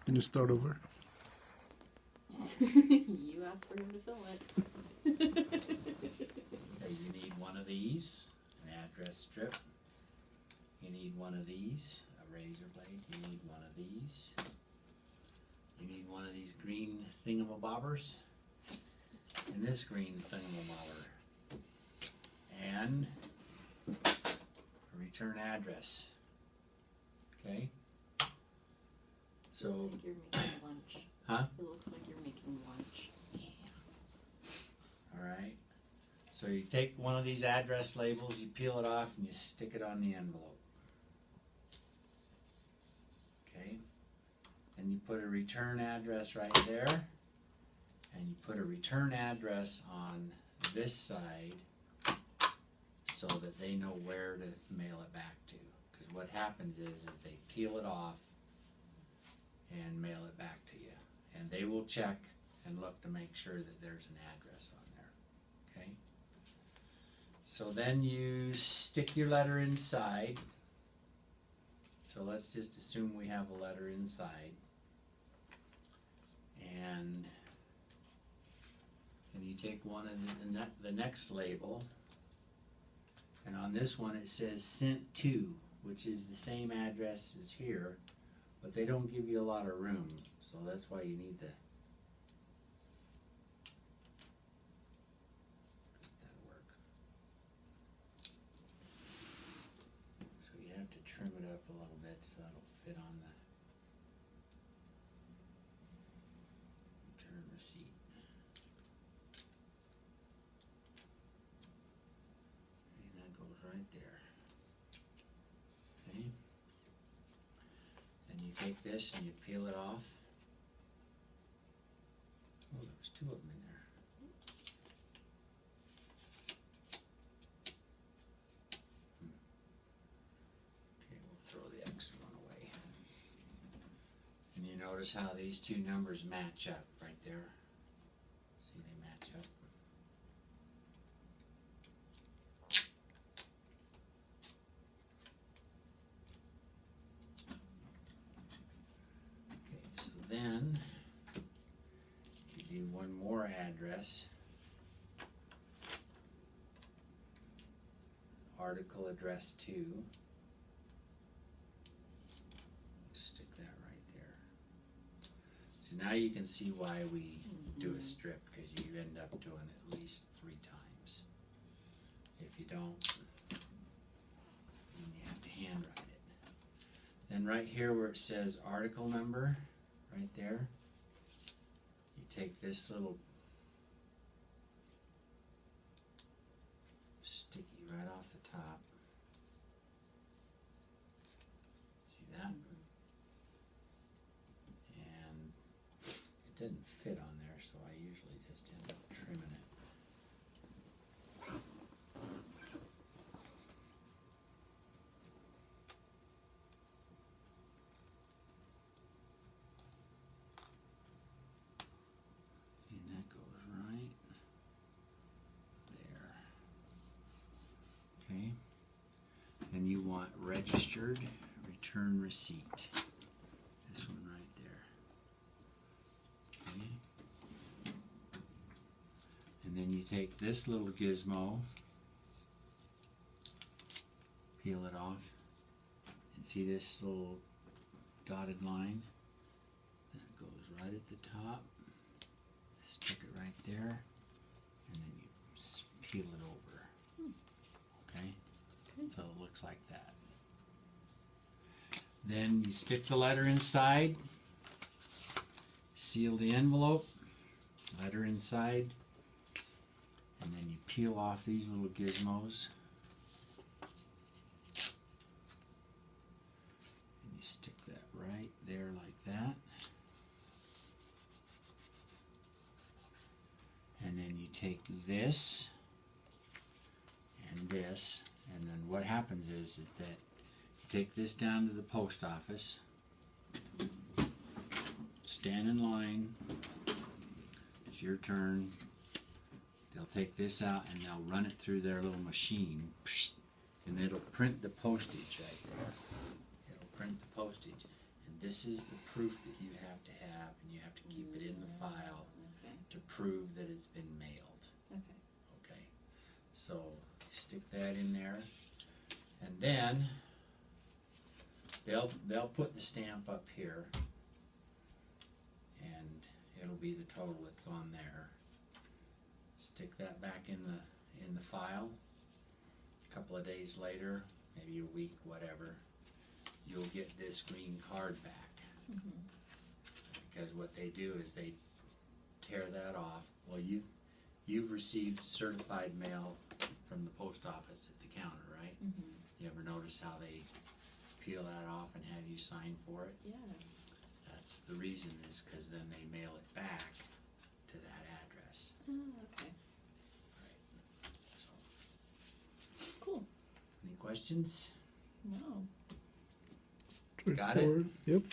And just start over. You asked for him to fill it. Okay, you need one of these, an address strip. You need one of these, a razor blade. You need one of these. You need one of these green thingamabobbers. And this green thingamabobber. And a return address. Okay? It So, looks like you're making lunch. huh? It looks like you're making lunch. Alright. So you take one of these address labels, you peel it off, and you stick it on the envelope. Okay? And you put a return address right there, and you put a return address on this side so that they know where to mail it back to. Because what happens is they peel it off and mail it back to you. And they will check and look to make sure that there's an address on there. Okay? So then you stick your letter inside. So let's just assume we have a letter inside. And then you take one of the next label, and on this one it says sent to, which is the same address as here, but they don't give you a lot of room, so that's why you need to. That'll work. So you have to trim it up a little bit so it'll fit on the return receipt. And that goes right there. Okay. Then you take this and you peel it off. Oh, there was two of them in there. Okay, we'll throw the extra one away. And you notice how these two numbers match up right there. See, they match up. Okay, so then you do one more address. Article address 2. Stick that right there. So now you can see why we do a strip, because you end up doing it at least 3 times. If you don't, then you have to handwrite it. Then right here where it says article number, right there, you take this little sticky right off the top. See that? And it didn't fit on there, so I usually just end up trimming it. And that goes right there. Okay. And you want registered return receipt. This one right there. Okay. And then you take this little gizmo, peel it off, and see this little dotted line? That goes right at the top. Stick it right there, and then you peel it over. Okay? So it looks like that. Then you stick the letter inside, seal the envelope, letter inside, and then you peel off these little gizmos. And you stick that right there like that. And then you take this and this, and then what happens is that you take this down to the post office, stand in line, it's your turn, they'll take this out and they'll run it through their little machine, and it'll print the postage right there. It'll print the postage, and this is the proof that you have to have, and you have to keep it in the file Okay, to prove that it's been mailed. okay. Okay, so stick that in there, and then they'll put the stamp up here, and it'll be the total that's on there. Stick that back in the file. A couple of days later, maybe a week, whatever, you'll get this green card back. Mhm. Because what they do is they tear that off. Well, you've received certified mail from the post office at the counter, right? Mhm. You ever notice how they peel that off and have you sign for it? Yeah. That's the reason, is because then they mail it back to that address. Oh, okay. So, Cool. any questions? No. Got it? Straightforward. Yep.